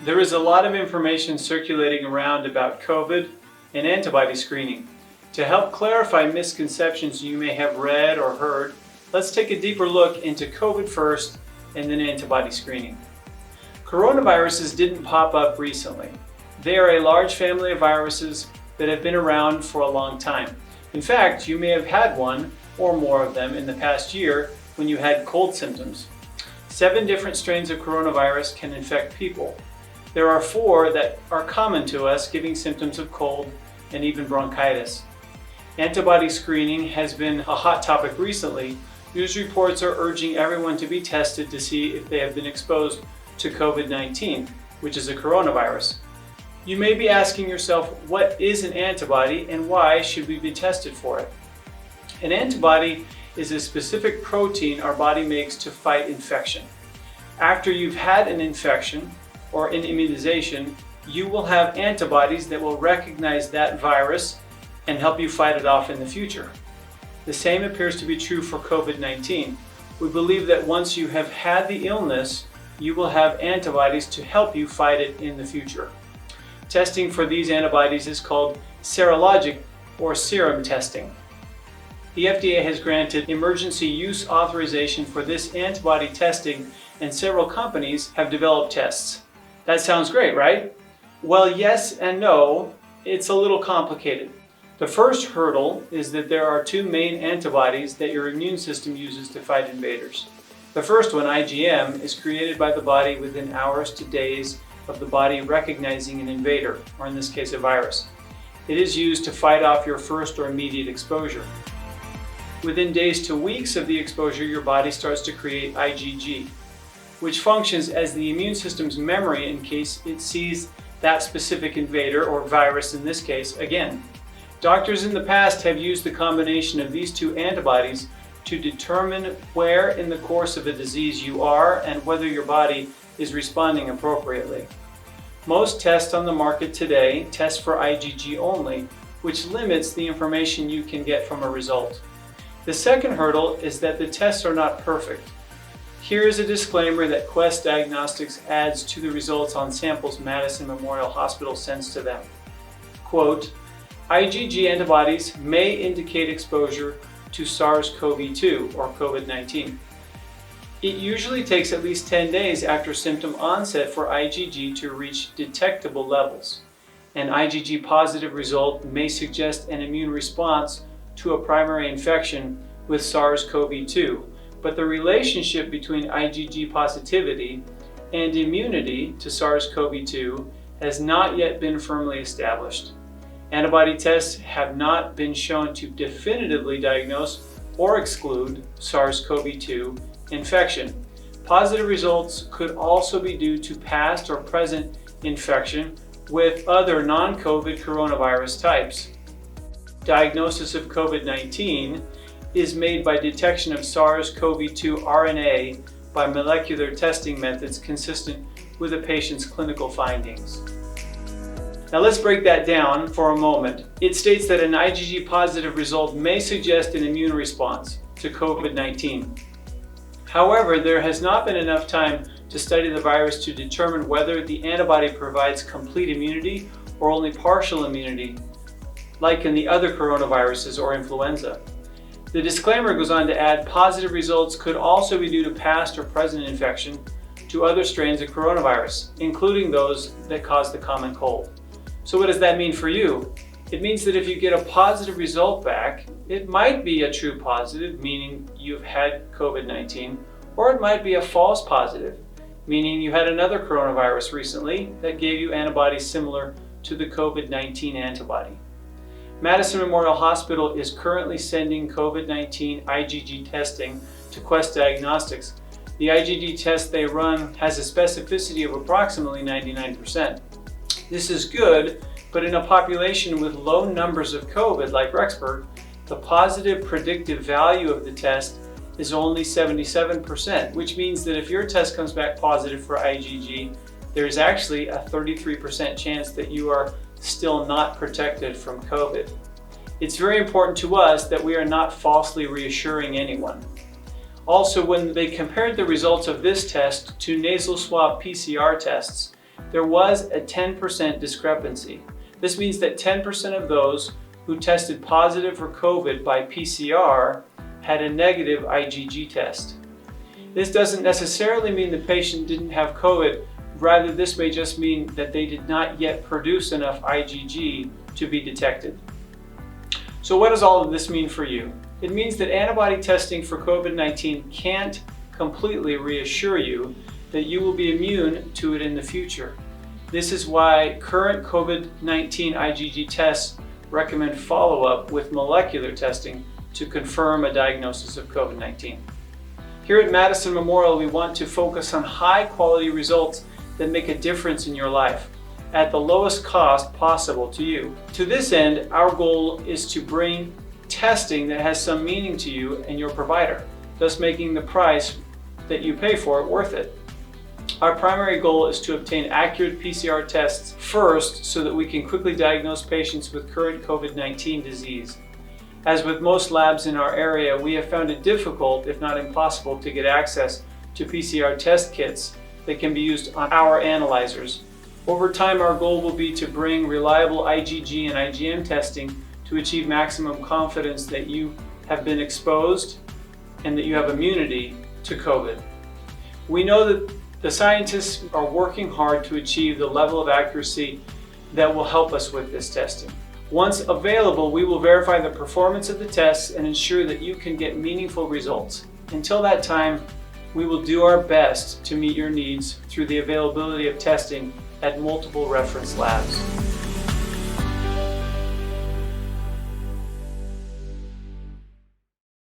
There is a lot of information circulating around about COVID and antibody screening. To help clarify misconceptions you may have read or heard, let's take a deeper look into COVID first and then antibody screening. Coronaviruses didn't pop up recently. They are a large family of viruses that have been around for a long time. In fact, you may have had one or more of them in the past year when you had cold symptoms. 7 different strains of coronavirus can infect people. There are 4 that are common to us, giving symptoms of cold and even bronchitis. Antibody screening has been a hot topic recently. News reports are urging everyone to be tested to see if they have been exposed to COVID-19, which is a coronavirus. You may be asking yourself, what is an antibody and why should we be tested for it? An antibody is a specific protein our body makes to fight infection. After you've had an infection or an immunization, you will have antibodies that will recognize that virus and help you fight it off in the future. The same appears to be true for COVID-19. We believe that once you have had the illness, you will have antibodies to help you fight it in the future. Testing for these antibodies is called serologic or serum testing. The FDA has granted emergency use authorization for this antibody testing, and several companies have developed tests. That sounds great, right? Well, yes and no. It's a little complicated. The first hurdle is that there are 2 main antibodies that your immune system uses to fight invaders. The first one, IgM, is created by the body within hours to days of the body recognizing an invader, or in this case a virus. It is used to fight off your first or immediate exposure. Within days to weeks of the exposure, your body starts to create IgG, which functions as the immune system's memory in case it sees that specific invader, or virus in this case, again. Doctors in the past have used the combination of these 2 antibodies to determine where in the course of a disease you are and whether your body is responding appropriately. Most tests on the market today test for IgG only, which limits the information you can get from a result. The second hurdle is that the tests are not perfect. Here is a disclaimer that Quest Diagnostics adds to the results on samples Madison Memorial Hospital sends to them. Quote, IgG antibodies may indicate exposure to SARS-CoV-2 or COVID-19. It usually takes at least 10 days after symptom onset for IgG to reach detectable levels. An IgG positive result may suggest an immune response to a primary infection with SARS-CoV-2, but the relationship between IgG positivity and immunity to SARS-CoV-2 has not yet been firmly established. Antibody tests have not been shown to definitively diagnose or exclude SARS-CoV-2 infection. Positive results could also be due to past or present infection with other non-COVID coronavirus types. Diagnosis of COVID-19 is made by detection of SARS-CoV-2 RNA by molecular testing methods consistent with a patient's clinical findings. Now let's break that down for a moment. It states that an IgG positive result may suggest an immune response to COVID-19. However, there has not been enough time to study the virus to determine whether the antibody provides complete immunity or only partial immunity, like in the other coronaviruses or influenza. The disclaimer goes on to add positive results could also be due to past or present infection to other strains of coronavirus, including those that cause the common cold. So what does that mean for you? It means that if you get a positive result back, it might be a true positive, meaning you've had COVID-19, or it might be a false positive, meaning you had another coronavirus recently that gave you antibodies similar to the COVID-19 antibody. Madison Memorial Hospital is currently sending COVID-19 IgG testing to Quest Diagnostics. The IgG test they run has a specificity of approximately 99%. This is good, but in a population with low numbers of COVID like Rexburg, the positive predictive value of the test is only 77%, which means that if your test comes back positive for IgG, there's actually a 33% chance that you are still not protected from COVID. It's very important to us that we are not falsely reassuring anyone. Also, when they compared the results of this test to nasal swab PCR tests, there was a 10% discrepancy. This means that 10% of those who tested positive for COVID by PCR had a negative IgG test. This doesn't necessarily mean the patient didn't have COVID. Rather, this may just mean that they did not yet produce enough IgG to be detected. So what does all of this mean for you? It means that antibody testing for COVID-19 can't completely reassure you that you will be immune to it in the future. This is why current COVID-19 IgG tests recommend follow-up with molecular testing to confirm a diagnosis of COVID-19. Here at Madison Memorial, we want to focus on high-quality results that make a difference in your life at the lowest cost possible to you. To this end, our goal is to bring testing that has some meaning to you and your provider, thus making the price that you pay for it worth it. Our primary goal is to obtain accurate PCR tests first so that we can quickly diagnose patients with current COVID-19 disease. As with most labs in our area, we have found it difficult, if not impossible, to get access to PCR test kits that can be used on our analyzers. Over time, our goal will be to bring reliable IgG and IgM testing to achieve maximum confidence that you have been exposed and that you have immunity to COVID. We know that the scientists are working hard to achieve the level of accuracy that will help us with this testing. Once available, we will verify the performance of the tests and ensure that you can get meaningful results. Until that time, we will do our best to meet your needs through the availability of testing at multiple reference labs.